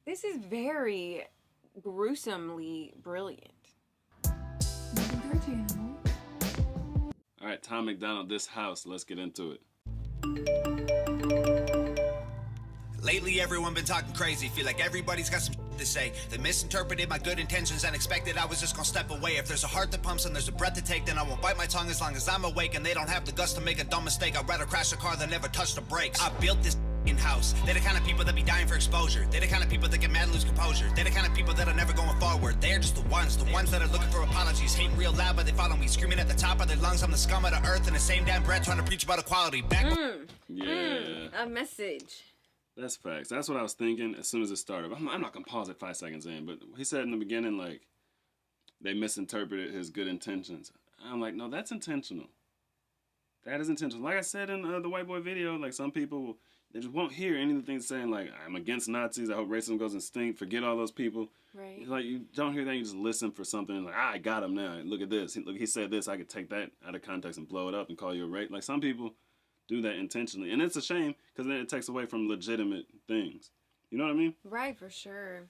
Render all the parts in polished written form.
This is very gruesomely brilliant. All right, Tom MacDonald, This House. Let's get into it. Lately, everyone been talking crazy. Feel like everybody's got some shit to say. They misinterpreted my good intentions and expected I was just gonna step away. If there's a heart that pumps and there's a breath to take, then I won't bite my tongue as long as I'm awake. And they don't have the guts to make a dumb mistake. I'd rather crash a car than never touch the brakes. I built this house. They're the kind of people that be dying for exposure. They're the kind of people that get mad and lose composure. They're the kind of people that are never going forward. They're just the ones that are looking for apologies. Hating real loud, but they follow me. Screaming at the top of their lungs, I'm the scum of the earth. In the same damn breath, trying to preach about equality. A message. That's facts. That's what I was thinking as soon as it started. I'm not gonna pause it 5 seconds in, but he said in the beginning, like, they misinterpreted his good intentions. I'm like, no, that's intentional. That is intentional. Like I said in the white boy video, like, some people, they just won't hear anything saying, like, I'm against Nazis, I hope racism goes extinct, forget all those people. Right. Like, you don't hear that, you just listen for something, like, I got him now, look at this. Look, he said this, I could take that out of context and blow it up and call you a racist. Like, some people do that intentionally. And it's a shame, because then it takes away from legitimate things. You know what I mean? Right, for sure.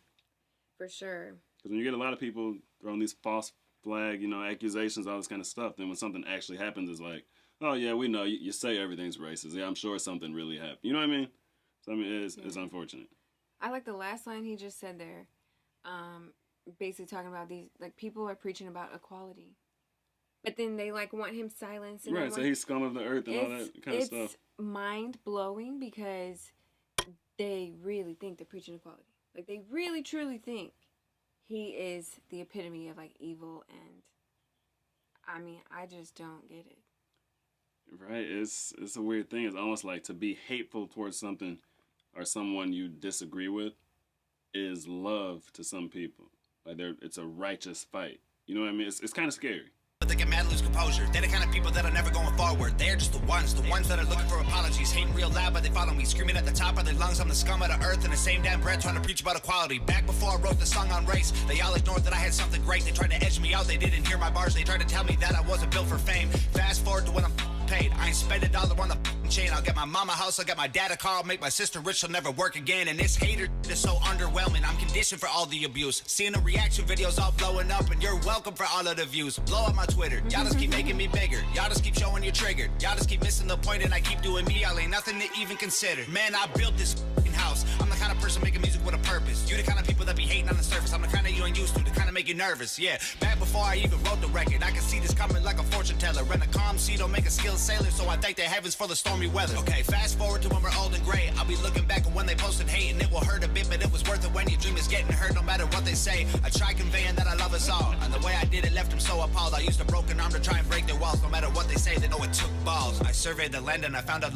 For sure. Because when you get a lot of people throwing these false flag, accusations, all this kind of stuff, then when something actually happens, it's like, oh, yeah, we know. You say everything's racist. Yeah, I'm sure something really happened. You know what I mean? So, I mean, it's unfortunate. I like the last line he just said there. Basically talking about these, like, people are preaching about equality. But then they, like, want him silenced. And right, so he's scum of the earth and all that kind of stuff. It's mind-blowing because they really think they're preaching equality. Like, they really, truly think he is the epitome of, like, evil. And, I mean, I just don't get it. Right, it's a weird thing. It's almost like to be hateful towards something or someone you disagree with is love to some people. Like, it's a righteous fight. You know what I mean? It's kind of scary. But they get mad and lose composure. They're the kind of people that are never going forward. They're just the ones that are looking for apologies. Hating real loud, but they follow me. Screaming at the top of their lungs, I'm the scum of the earth. In the same damn breath, trying to preach about equality. Back before I wrote the song on race, they all ignored that I had something great. They tried to edge me out, they didn't hear my bars. They tried to tell me that I wasn't built for fame. Fast forward to when I'm paid. I ain't spend a dollar on the chain. I'll get my mama a house, I'll get my dad a car, I'll make my sister rich, she'll never work again. And this hater is so underwhelming. I'm conditioned for all the abuse. Seeing the reaction videos all blowing up, and you're welcome for all of the views. Blow up my Twitter, y'all just keep making me bigger. Y'all just keep showing you're triggered. Y'all just keep missing the point, and I keep doing me. Y'all ain't nothing to even consider. Man, I built this house. I'm the kind of person making music with a purpose. You the kind of people that be hating on the surface. I'm the kind that you ain't used to, the kind of make you nervous. Yeah, back before I even wrote the record, I can see this coming like a fortune teller. Rent a calm sea, don't make a skilled sailor, so I thank the heavens for the stormy weather. Okay, fast forward to when we're old and gray. I'll be looking back at when they posted hate, and it will hurt a bit, but it was worth it when your dream is getting hurt, no matter what they say. I try conveying that I love us all, and the way I did it left them so appalled. I used a broken arm to try and break their walls, no matter what they say, they know it took balls. I surveyed the land and I found out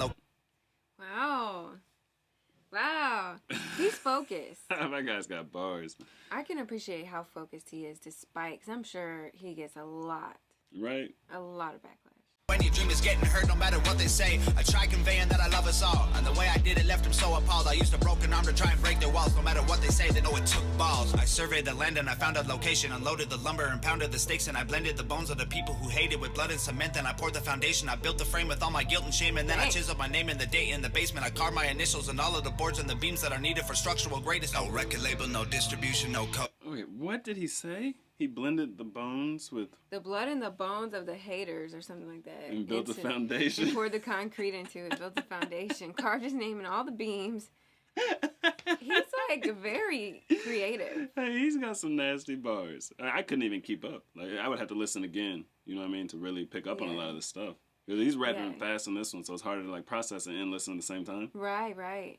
Wow, he's focused. That guy's got bars. I can appreciate how focused he is, despite, because I'm sure he gets a lot of backlash. when your dream is getting hurt, no matter what they say. I try conveying that I love us all, and the way I did it left them so appalled. I used a broken arm to try and break their walls, no matter what they say, they know it took balls. I surveyed the land and I found a location, unloaded the lumber and pounded the stakes, and I blended the bones of the people who hated with blood and cement. Then I poured the foundation, I built the frame with all my guilt and shame, and then I chiseled my name and the date in the basement. I carved my initials and all of the boards and the beams that are needed for structural greatness. No record label, no distribution, no code. Okay, what did he say? He blended the bones with the blood and the bones of the haters or something like that. And built the foundation. He poured the concrete into it, built the foundation, carved his name in all the beams. He's like very creative. Hey, he's got some nasty bars. I couldn't even keep up. Like, I would have to listen again, you know what I mean, to really pick up on a lot of this stuff. Because he's rapping fast on this one, so it's harder to like process it and listen at the same time. Right.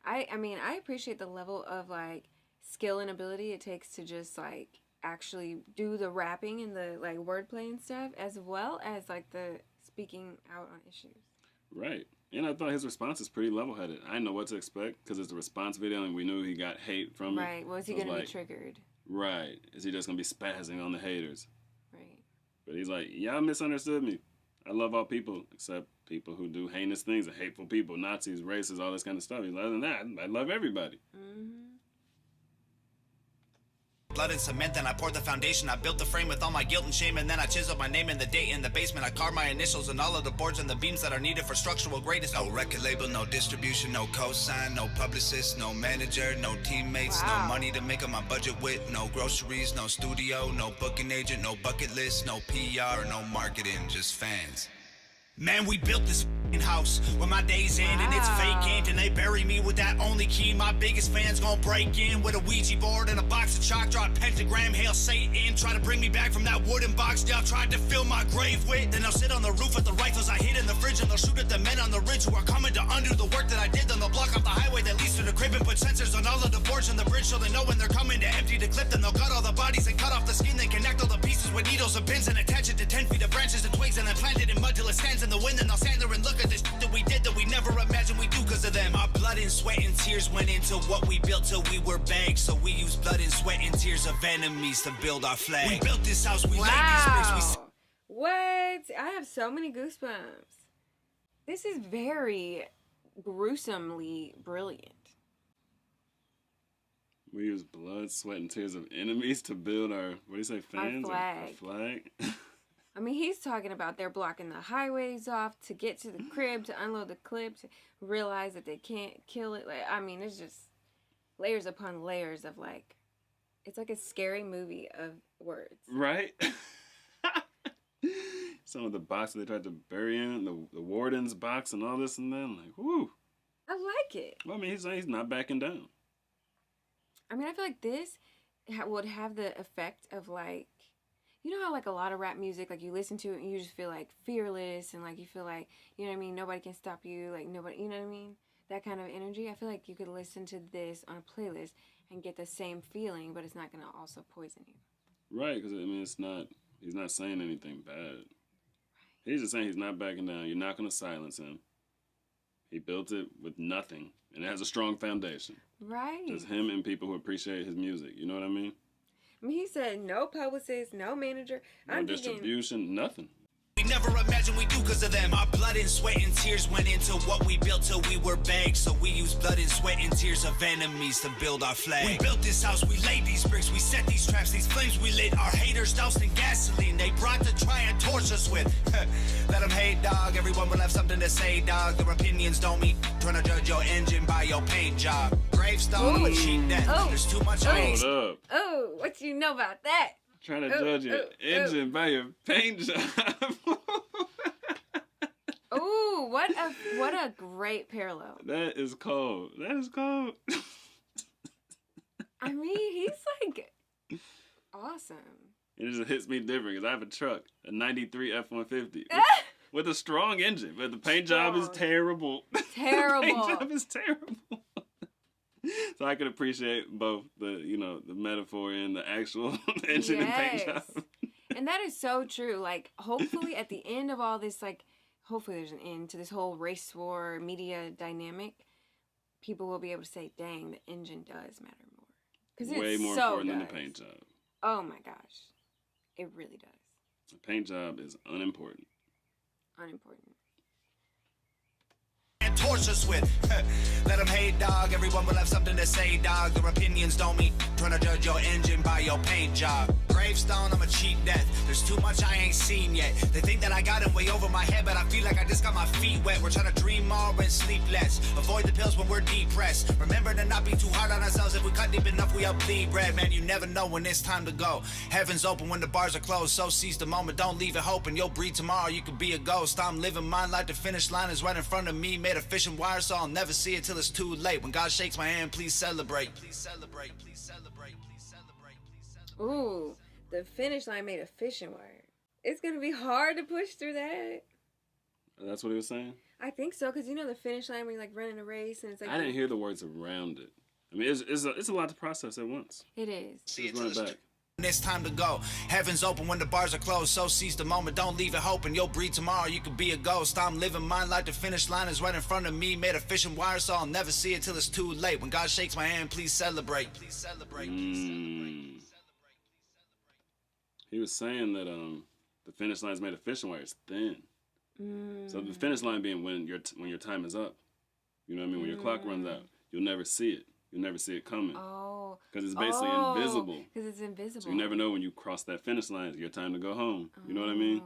I mean, I appreciate the level of like skill and ability it takes to just like actually do the rapping and the like wordplay and stuff, as well as like the speaking out on issues. Right. And I thought his response is pretty level-headed. I didn't know what to expect because it's a response video and we knew he got hate from it. Right. Was he going to be triggered? Right. Is he just going to be spazzing on the haters? Right. But he's like, y'all misunderstood me. I love all people except people who do heinous things, hateful people, Nazis, racists, all this kind of stuff. He's like, other than that, I love everybody. Mm-hmm. blood and cement, then I poured the foundation. I built the frame with all my guilt and shame, and then I chiseled my name and the date in the basement. I carved my initials and all of the boards and the beams that are needed for structural greatness. No record label, no distribution, no cosign, no publicist, no manager, no teammates, Wow. no money to make up my budget with, no groceries, no studio, no booking agent, no bucket list, no PR, no marketing, just fans. Man, we built this f***ing house when my days end and it's vacant, and they bury me with that only key. My biggest fans gon' break in with a Ouija board and a box of chalk, draw a pentagram, hail Satan, try to bring me back from that wooden box y'all tried to fill my grave with. Then they'll sit on the roof with the rifles I hid in the fridge, and they'll shoot at the men on the ridge who are coming to undo the work that I did. Then they'll block off the highway that leads to the crib and put sensors on all of the boards and the bridge, so they know when they're coming to empty the clip. Then they'll cut all the bodies and cut off the skin, then connect all the pieces with needles and pins and attach it to 10 feet of branches and twigs, and then plant it in mud till it stands in the wind. And they'll stand there and look at this shit that we did that we never imagined we do because of them. Our blood and sweat and tears went into what we built till we were bags, so we used blood and sweat and tears of enemies to build our flag. We built this house, we laid these bricks, Wow. What? I have so many goosebumps. This is very gruesomely brilliant. We use blood, sweat, and tears of enemies to build our, what do you say, fans? flag. Our flag? I mean, he's talking about they're blocking the highways off to get to the crib, to unload the clip, to realize that they can't kill it. Like, I mean, it's just layers upon layers of like, it's like a scary movie of words. Right? Some of the boxes they tried to bury in, the warden's box and all this and that. I'm like, whoo. I like it. Well, I mean, he's not backing down. I mean, I feel like this would have the effect of like, you know how like a lot of rap music, like you listen to it and you just feel like fearless and like you feel like, you know what I mean, nobody can stop you, like nobody, you know what I mean? That kind of energy. I feel like you could listen to this on a playlist and get the same feeling, but it's not going to also poison you. Right, because, I mean, he's not saying anything bad. He's just saying he's not backing down. You're not going to silence him. He built it with nothing, and it has a strong foundation. Right. Just him and people who appreciate his music. You know what I mean? I mean, he said no publicist, no manager. No I'm thinking, distribution, nothing. we never imagined we do because of them. Our blood and sweat and tears went into what we built till we were bags, so we used blood and sweat and tears of enemies to build our flag. We built this house, we laid these bricks, we set these traps, these flames we lit. Our haters doused in gasoline, they brought to try and torch us with. Let them hate, dog, everyone will have something to say, dog. Their opinions don't mean trying to judge your engine by your paint job. Gravestone, I'm a cheat death. Oh. There's too much I ain't Hold up. oh, what you know about that? Trying to judge your engine by your paint job. Oh, what a great parallel. That is cold. That is cold. I mean, he's like awesome. It just hits me different because I have a truck, a 93 F-150 with a strong engine, but the paint job is Strong. terrible. Terrible. The paint job is terrible. So I can appreciate both the metaphor and the actual engine and paint job. And that is so true. Like, hopefully at the end of all this, like, hopefully there's an end to this whole race war media dynamic. People will be able to say, dang, the engine does matter more. Because Way more important than the paint job. Oh my gosh. It really does. The paint job is unimportant. Unimportant. and torch us with. Let them hate, dog. Everyone will have something to say, dog. Their opinions don't mean trying to judge your engine by your paint job. Gravestone, I'm a cheat death. There's too much I ain't seen yet. They think that I got it way over my head, but I feel like I just got my feet wet. We're trying to dream more and sleep less. Avoid the pills when we're depressed. Remember to not be too hard on ourselves. If we cut deep enough, we up bleed red. Man, you never know when it's time to go. Heaven's open when the bars are closed, so seize the moment. Don't leave it hoping you'll breathe tomorrow. You could be a ghost. I'm living mine like the finish line is right in front of me. Made of fishing wire, so I'll never see it till it's too late. When God shakes my hand, please celebrate. Please celebrate. Please celebrate. Please celebrate. Please celebrate. Ooh, the finish line made of fishing wire. It's gonna be hard to push through that. That's what he was saying? I think so, because you know the finish line when you're like running a race and it's like... I didn't hear the words around it. I mean, it's a lot to process at once. It is. Just run it back. It's time to go. Heaven's open when the bars are closed, so seize the moment. Don't leave it hoping you'll breathe tomorrow. You could be a ghost. I'm living mine like the finish line is right in front of me. Made of fishing wire, so I'll never see it till it's too late. When God shakes my hand, please celebrate. Please celebrate. Please celebrate. He was saying that the finish line is made of fishing wire. It's thin. So the finish line being when your time is up. You know what I mean? When your clock runs out, you'll never see it. You'll never see it coming. Oh, Because it's basically invisible. Because it's invisible. So you never know when you cross that finish line. It's your time to go home. You know what I mean?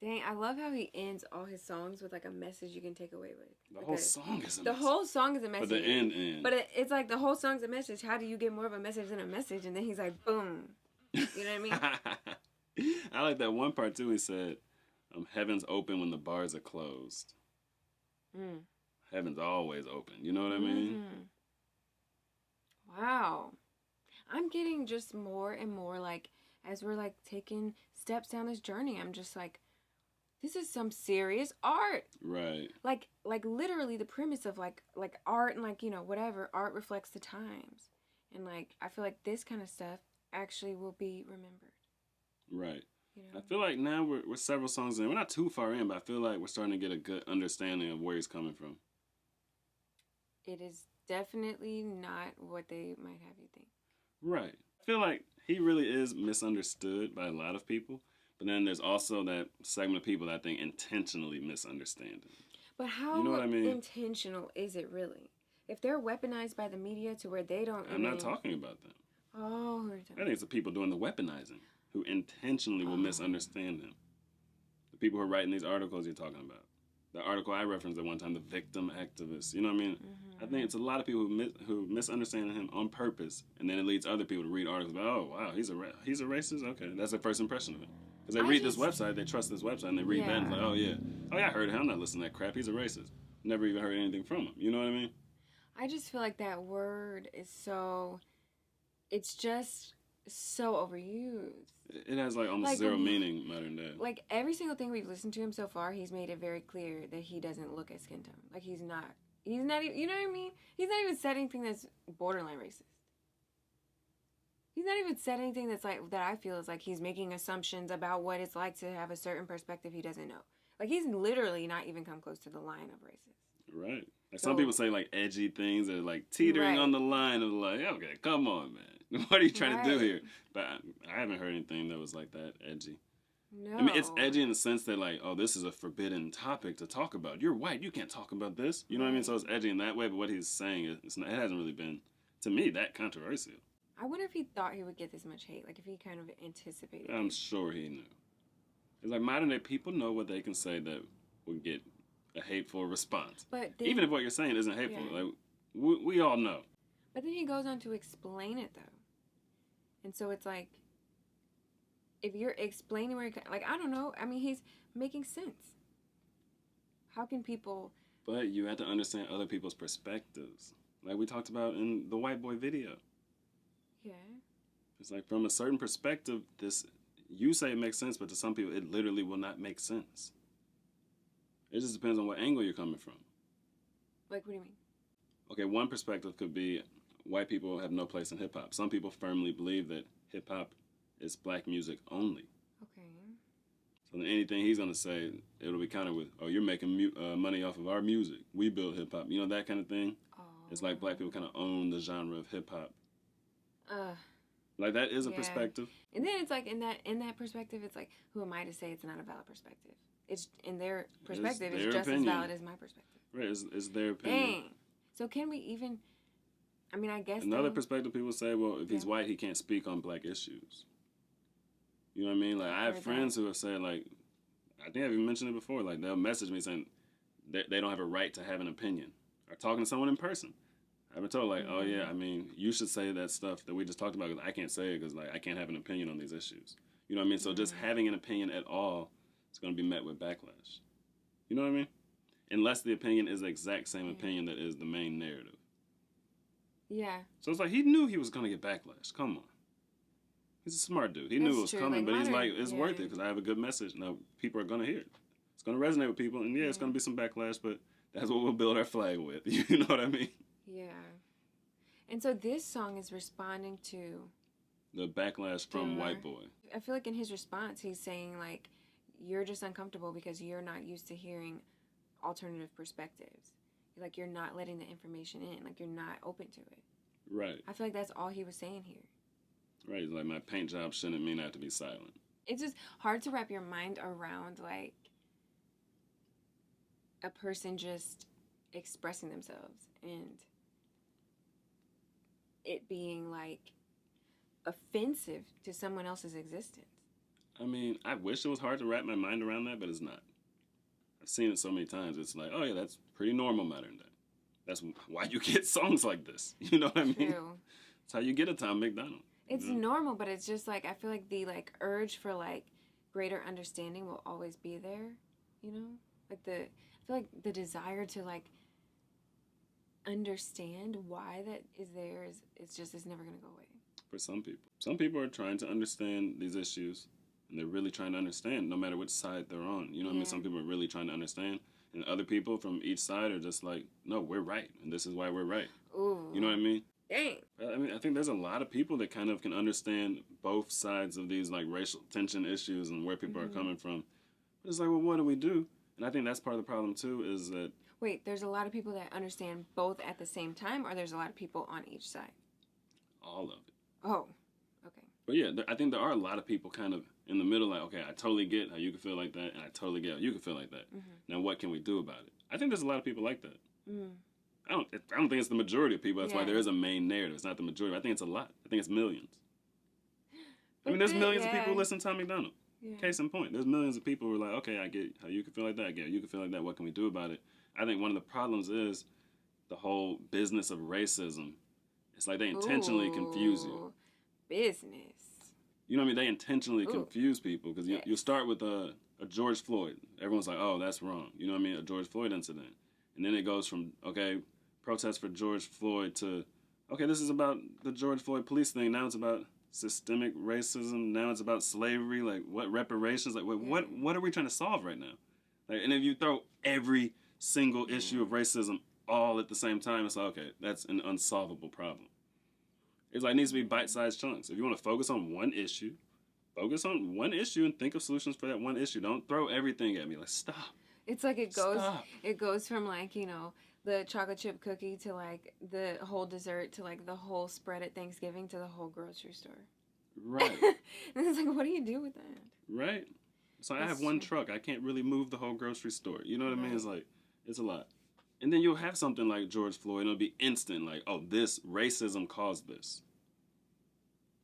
Dang, I love how he ends all his songs with like a message you can take away with. The whole song is a message. The whole song is a message. But the end. But it's like the whole song's a message. How do you get more of a message than a message? And then he's like, boom. You know what I mean? I like that one part too. He said, heaven's open when the bars are closed. Heaven's always open. You know what I mean? Wow. I'm getting just more and more like, as we're like taking steps down this journey, I'm just like, this is some serious art. Right. Like literally the premise of like art and like, you know, whatever, art reflects the times. And like, I feel like this kind of stuff actually will be remembered. Right. You know? I feel like now we're several songs in. We're not too far in, but I feel like we're starting to get a good understanding of where he's coming from. It is definitely not what they might have you think. Right. I feel like he really is misunderstood by a lot of people. But then there's also that segment of people that I think intentionally misunderstand him. But how you know what I mean? Intentional is it really? If they're weaponized by the media to where they don't... I'm not talking about them. Oh, who are you talking about? I think it's the people doing the weaponizing who intentionally will misunderstand him. The people who are writing these articles you're talking about. The article I referenced at one time, the victim activists. You know what I mean? I think it's a lot of people who misunderstand him on purpose, and then it leads other people to read articles about, oh, wow, he's a racist? Okay, that's their first impression of it. Because they read this website, they trust this website, and they read that and it's like, oh, yeah, I heard him. I'm not listening to that crap. He's a racist. Never even heard anything from him. You know what I mean? I just feel like that word is so... It's just so overused. It has like almost zero meaning modern day. Like every single thing we've listened to him so far, he's made it very clear that he doesn't look at skin tone. Like he's not even, you know what I mean? He's not even said anything that's borderline racist. He's not even said anything that's like, that I feel is like he's making assumptions about what it's like to have a certain perspective he doesn't know. Like he's literally not even come close to the line of racist. Right. Like some people say like edgy things that are like teetering on the line of like, okay, come on, man. What are you trying to do here? But I haven't heard anything that was like that edgy. No. I mean, it's edgy in the sense that like, oh, this is a forbidden topic to talk about. You're white. You can't talk about this. You know what I mean? So it's edgy in that way. But what he's saying, it hasn't really been, to me, that controversial. I wonder if he thought he would get this much hate. Like if he kind of anticipated I'm sure he knew. It's like modern day people know what they can say that would get a hateful response. But then, even if what you're saying isn't hateful, like we all know. But then he goes on to explain it though. And so it's like, if you're explaining where, like, I don't know. I mean, he's making sense. How can people... But you have to understand other people's perspectives. Like we talked about in the white boy video. Yeah. It's like from a certain perspective, you say it makes sense, but to some people, it literally will not make sense. It just depends on what angle you're coming from. Like, what do you mean? Okay, one perspective could be white people have no place in hip-hop. Some people firmly believe that hip-hop is black music only. Okay. So then anything he's going to say, it'll be countered with, oh, you're making money off of our music. We build hip-hop. You know, that kind of thing. Oh. It's like black people kind of own the genre of hip-hop. Like, that is a perspective. And then it's like, in that perspective, it's like, who am I to say it's not a valid perspective? It's, in their perspective, it's just as valid as my perspective. Right, it's their opinion. Dang. So can we even... I mean, I guess... Another perspective, people say, well, if he's white, he can't speak on black issues. You know what I mean? Like, I have friends who have said, like... I think I've even mentioned it before. Like, they'll message me saying they don't have a right to have an opinion. Or talking to someone in person. I've been told, like, oh, yeah, I mean, you should say that stuff that we just talked about because I can't say it because, like, I can't have an opinion on these issues. You know what I mean? So just having an opinion at all is going to be met with backlash. You know what I mean? Unless the opinion is the exact same opinion that is the main narrative. Yeah. So it's like he knew he was going to get backlash. Come on. He's a smart dude. He knew it was coming, but he's like, it's worth it because I have a good message. Now, people are going to hear it. It's going to resonate with people, and it's going to be some backlash, but that's what we'll build our flag with. You know what I mean? Yeah. And so this song is responding to... the backlash from white boy. I feel like in his response, he's saying, like, you're just uncomfortable because you're not used to hearing alternative perspectives. Like, you're not letting the information in. Like, you're not open to it. Right. I feel like that's all he was saying here. Right. Like, my paint job shouldn't mean I have to be silent. It's just hard to wrap your mind around, like, a person just expressing themselves. And it being like offensive to someone else's existence. I mean, I wish it was hard to wrap my mind around that, but it's not. I've seen it so many times. It's like, oh yeah, that's pretty normal modern day. That's why you get songs like this. You know what I mean? True. That's how you get a Tom MacDonald. It's you know? normal, but it's just like I feel like the like urge for like greater understanding will always be there. You know, like I feel like the desire to like understand why that is there is it's never gonna go away. For some people are trying to understand these issues, and they're really trying to understand no matter which side they're on. You know what I mean? Some people are really trying to understand, and other people from each side are just like, no, we're right, and this is why we're right. Ooh. You know what I mean? Dang. I mean, I think there's a lot of people that kind of can understand both sides of these like racial tension issues and where people are coming from. But it's like, well, what do we do? And I think that's part of the problem too, is that... Wait, there's a lot of people that understand both at the same time, or there's a lot of people on each side? All of it. Oh, okay. But yeah, I think there are a lot of people kind of in the middle, like, okay, I totally get how you can feel like that, and I totally get how you can feel like that. Now, what can we do about it? I think there's a lot of people like that. I don't think it's the majority of people. That's why there is a main narrative. It's not the majority. I think it's a lot. I think it's millions. I mean, there's millions of people who listen to Tom MacDonald. Yeah. Case in point. There's millions of people who are like, okay, I get how you can feel like that. I get how you can feel like that. What can we do about it? I think one of the problems is the whole business of racism. It's like they intentionally confuse you. Business. You know what I mean? They intentionally confuse people because you start with a George Floyd. Everyone's like, oh, that's wrong. You know what I mean? A George Floyd incident. And then it goes from, okay, protest for George Floyd to, okay, this is about the George Floyd police thing. Now it's about systemic racism. Now it's about slavery. Like, what reparations? Like, what are we trying to solve right now? Like, and if you throw every single issue of racism all at the same time, it's like, okay, that's an unsolvable problem. It's like, it needs to be bite-sized chunks. If you want to focus on one issue and think of solutions for that one issue. Don't throw everything at me. Like, stop. It's like it goes from like, you know, the chocolate chip cookie to like the whole dessert to like the whole spread at Thanksgiving to the whole grocery store. Right. And it's like, what do you do with that? Right. So I have one truck. I can't really move the whole grocery store. You know what I mean? It's like, it's a lot. And then you'll have something like George Floyd, and it'll be instant, like, oh, this racism caused this.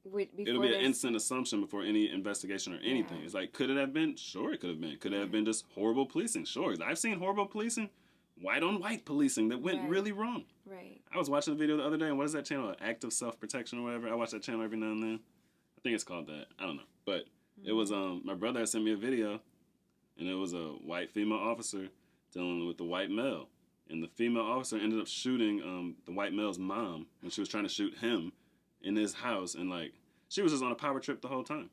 It'll be an instant assumption before any investigation or anything. It's like, could it have been? Sure, it could have been. Could it have been just horrible policing? Sure. I've seen horrible policing, white-on-white policing that went really wrong. Right. I was watching a video the other day, and what is that channel? Active Self-Protection or whatever. I watch that channel every now and then. I think it's called that. I don't know. But it was, my brother had sent me a video, and it was a white female officer dealing with the white male. And the female officer ended up shooting the white male's mom when she was trying to shoot him in his house. And, like, she was just on a power trip the whole time.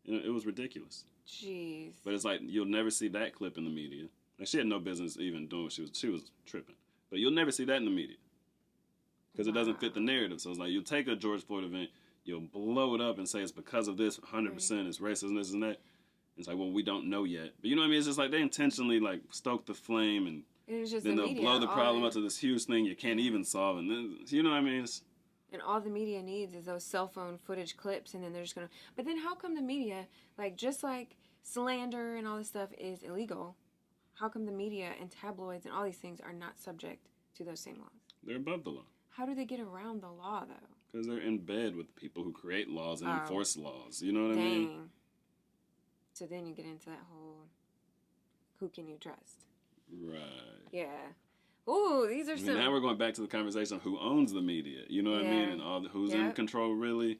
You know, it was ridiculous. Jeez. But it's like, you'll never see that clip in the media. Like, she had no business even doing what she was tripping. But you'll never see that in the media. Because it doesn't fit the narrative. So it's like, you'll take a George Floyd event, you'll blow it up and say it's because of this, 100%, it's racism, this and that. It's like, well, we don't know yet. But you know what I mean? It's just like they intentionally, like, stoke the flame and then they'll blow the problem up to this huge thing you can't even solve. And then, you know what I mean? And all the media needs is those cell phone footage clips, and then they're just going to... But then how come the media, like, just like slander and all this stuff is illegal, how come the media and tabloids and all these things are not subject to those same laws? They're above the law. How do they get around the law, though? Because they're in bed with the people who create laws and enforce laws. You know what I mean? So then you get into that whole, who can you trust? Right. Yeah. Ooh, these are some... Now we're going back to the conversation of who owns the media. You know what I mean? And who's in control, really.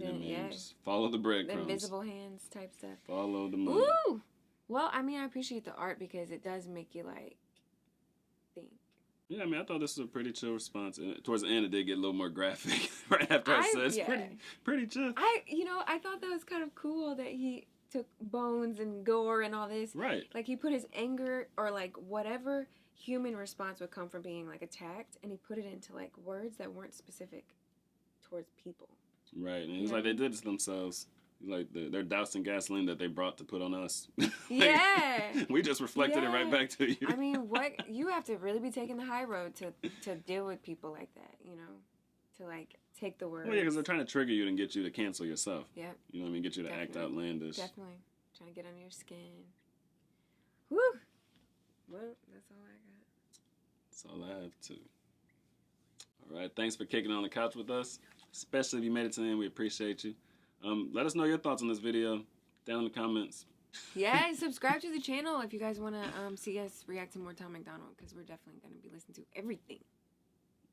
And just follow the breadcrumbs. The invisible hands type stuff. Follow the money. Ooh! Well, I mean, I appreciate the art because it does make you, like, think. Yeah, I mean, I thought this was a pretty chill response. And towards the end, it did get a little more graphic right after I said it's pretty chill. I thought that was kind of cool that he took bones and gore and all this. Right. Like, he put his anger or, like, whatever human response would come from being, like, attacked, and he put it into, like, words that weren't specific towards people. Right. And it's like they did it to themselves. Like, they're dousing gasoline that they brought to put on us. We just reflected it right back to you. I mean, you have to really be taking the high road to deal with people like that, you know? To, like, take the words. Well, yeah, because they're trying to trigger you and get you to cancel yourself. Yep. You know what I mean? Get you to act outlandish. Definitely. Trying to get under your skin. Woo! Well, that's all I got. That's all I have, too. All right, thanks for kicking it on the couch with us, especially if you made it to the end. We appreciate you. Let us know your thoughts on this video down in the comments. Yeah, and subscribe to the channel if you guys want to see us react to more Tom MacDonald, because we're definitely going to be listening to everything.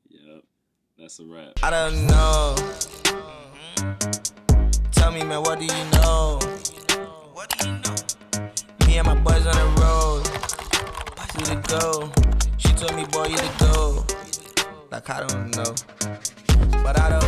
Yep, that's a wrap. I don't know. Tell me, man, what do you know? What do you know? Me and my boys on the road. Who to go? She told me, boy, you to go. Like, I don't know. But I don't